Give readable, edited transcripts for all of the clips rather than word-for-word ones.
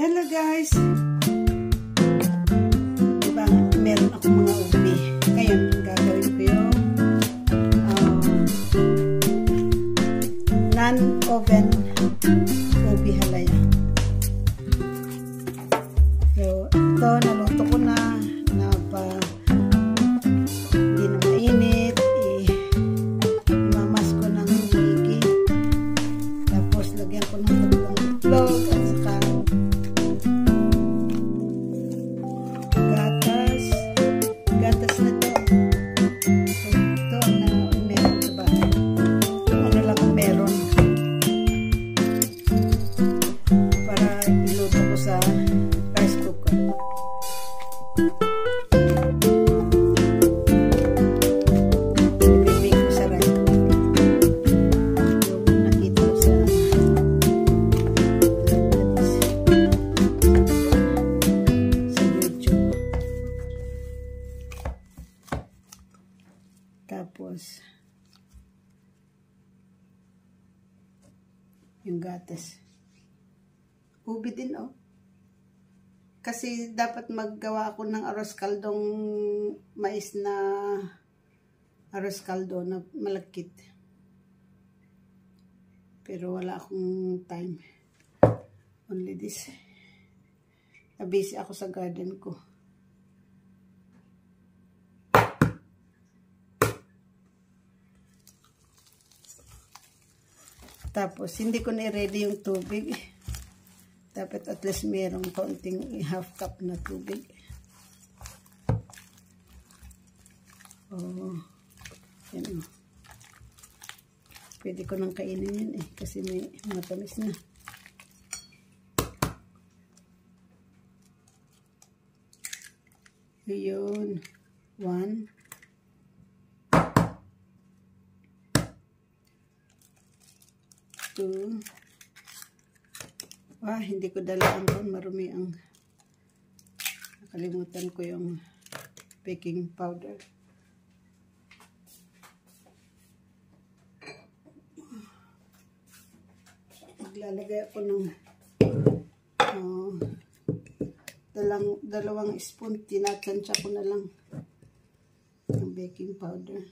Hello guys! Diba, meron akong mga ubi. Ngayon, gagawin ko yung non-oven ubi halaya. So, ito, naluto ko na hindi na mainit. Imamas ko ng maigi. Tapos, lagyan ko ng tatlong itlog at saka gatas na to. So, ito na meron sa bahay. Ano lang ang meron. Para iluto ko sa rice cooker. Ibibig ko sa rice cooker. Yung nakita ko sa YouTube. Tapos yung gatas. Ubi din, oh. Kasi dapat maggawa ako ng arroz caldong mais na arroz caldo na malakit. Pero wala akong time. Only this. Busy ako sa garden ko. Tapos, hindi ko na-ready yung tubig. Dapat at least mayroong kaunting half cup na tubig. Oh, yan o. Pwede ko nang kainin yun eh. Kasi may matamis na. Yun. 1. Hindi ko dalaan doon. Marumi ang nakalimutan ko yung baking powder. Maglalagay ako ng dalawang spoon. Tinatansya ko na lang ng baking powder.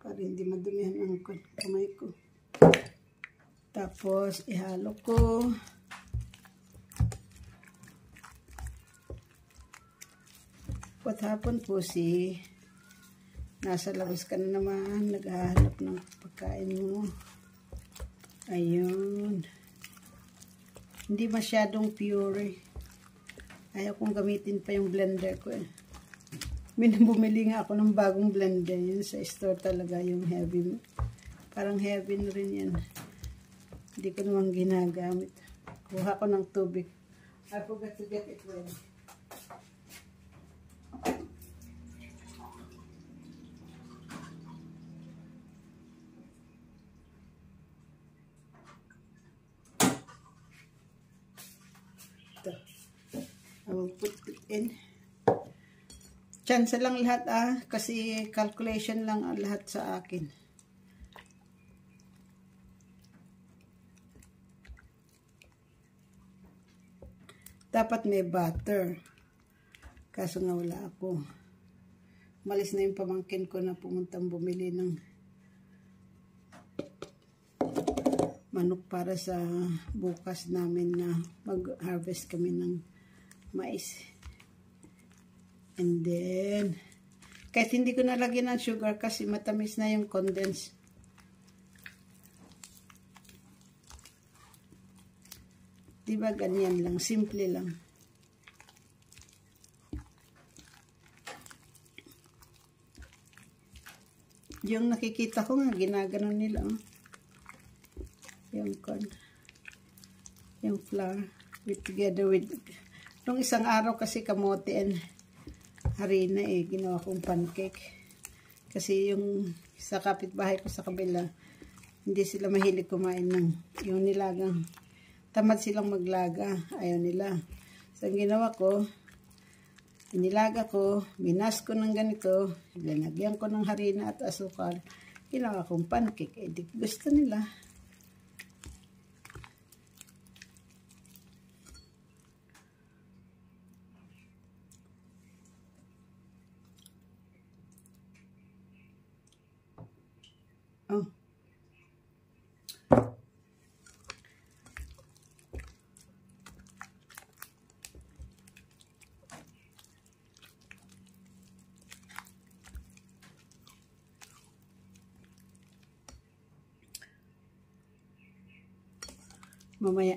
Para hindi madumihan ang kamay ko. Tapos ihalo ko. What happened po si nasa labas ka na naman, naghahanap ng pagkain mo. Ayun. Hindi masyadong pure. Ayaw kong gamitin pa yung blender ko eh. Bumili nga ako ng bagong blender. Yun sa store talaga yung heavy. Parang heavy na rin yan. Hindi ko naman ginagamit. Kuha ko ng tubig. I forgot to get it ready. Ito. I will put it in. Chance lang lahat kasi calculation lang ang lahat sa akin. Dapat may butter. Kaso nga wala ako. Malis na yung pamangkin ko na pumuntang bumili ng manok para sa bukas namin na mag-harvest kami ng mais. And then, kahit hindi ko nalagyan ng sugar kasi matamis na yung condensed. Diba ganyan lang, simple lang. Yung nakikita ko nga, ginaganon nila. Yung flour together with, nung isang araw kasi kamote and harina ginawa kong pancake. Kasi yung sa kapitbahay ko sa kabila, hindi sila mahilig kumain ng yung nilagang. Tamad silang maglaga. Ayaw nila. So, ang ginawa ko, Inilaga ko, minas ko ng ganito, linagyan ko ng harina at asukal. Ginawa kong pancake. Eh, di gusto nila. Oh. Mamaya.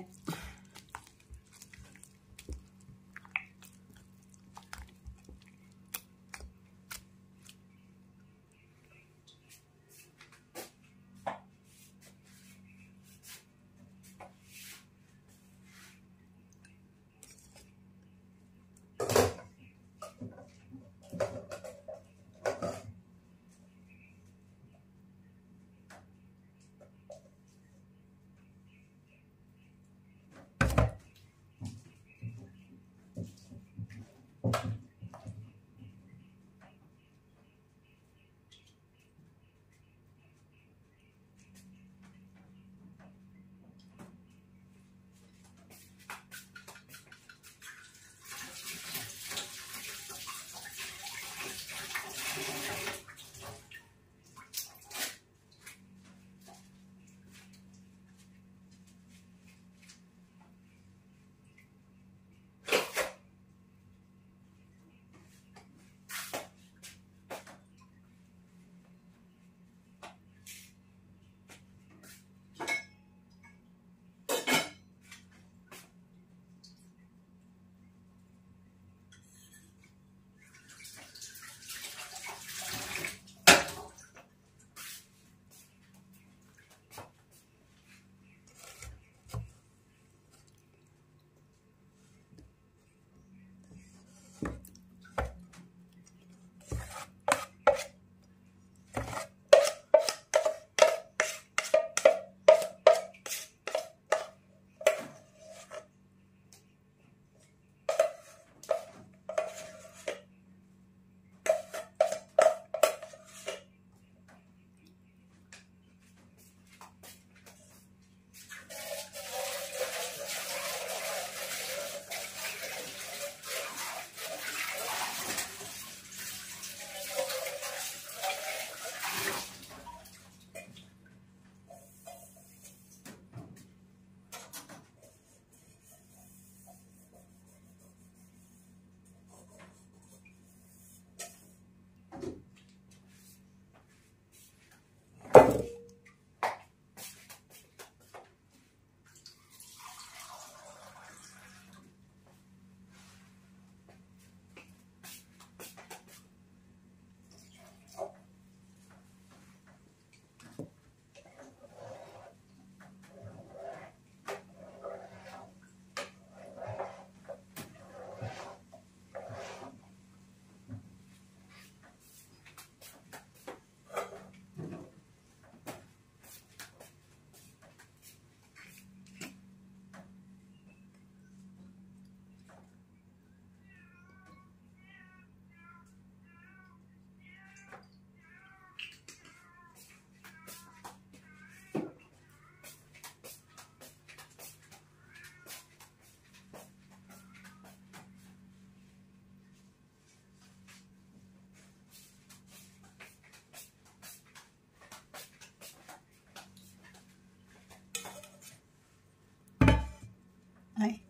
Ay,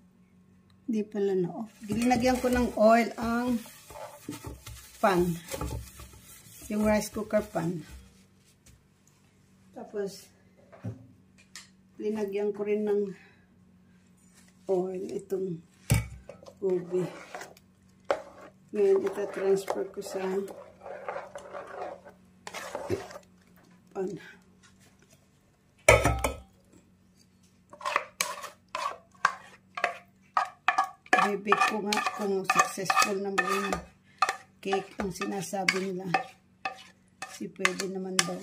di pala na off. Ginagyan ko ng oil ang pan. Yung rice cooker pan. Tapos, linagyan ko rin ng oil itong ubi. Ngayon, ita-transfer ko sa pan. I-bake ko nga kung successful naman yung cake ang sinasabi nila. Kasi pwede naman daw.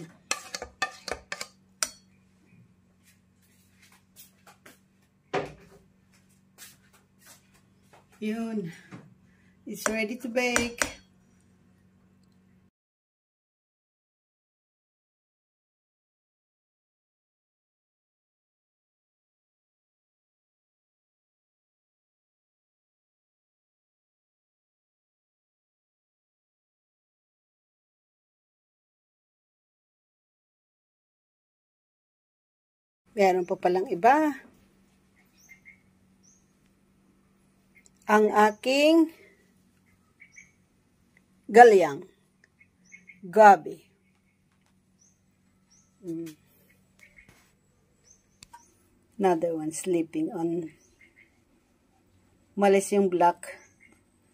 Yun. It's ready to bake. Meron pa palang iba. Ang aking galyang. Gabi. Another one sleeping on. Malis yung black.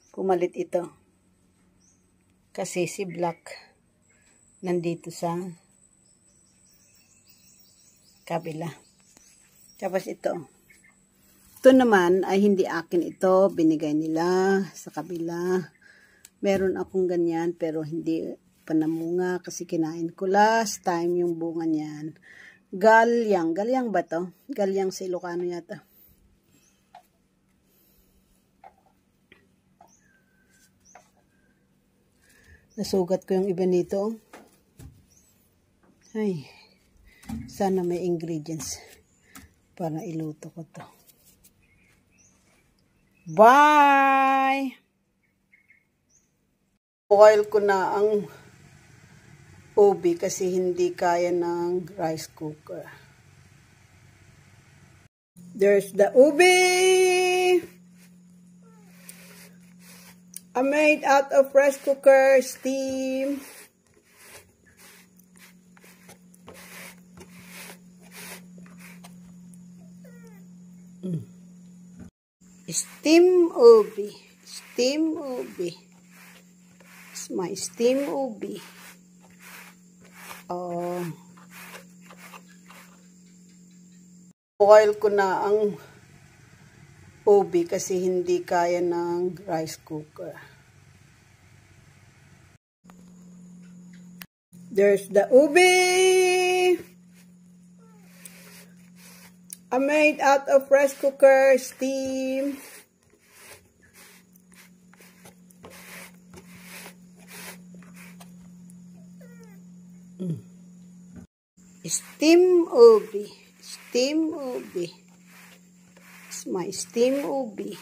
Pumalit ito. Kasi si black nandito sa kabila. Tapos ito. Ito naman ay hindi akin ito. Binigay nila sa kabila. Meron akong ganyan pero hindi pa namunga kasi kinain ko last time yung bunga niyan. Galyang. Galyang ba to? Galyang sa Ilocano yata. Nasugat ko yung iba nito. Ay. Sana may ingredients para iluto ko to. Bye! Boil ko na ang ubi kasi hindi kaya ng rice cooker. There's the ubi! I made out of rice cooker steam. Steam ubi. Steam ubi. It's my steam ubi. Boil ko na ang ubi kasi hindi kaya ng rice cooker. There's the ubi! I made out of rice cooker steam. Steam ubi. Steam ubi. It's my steam ubi.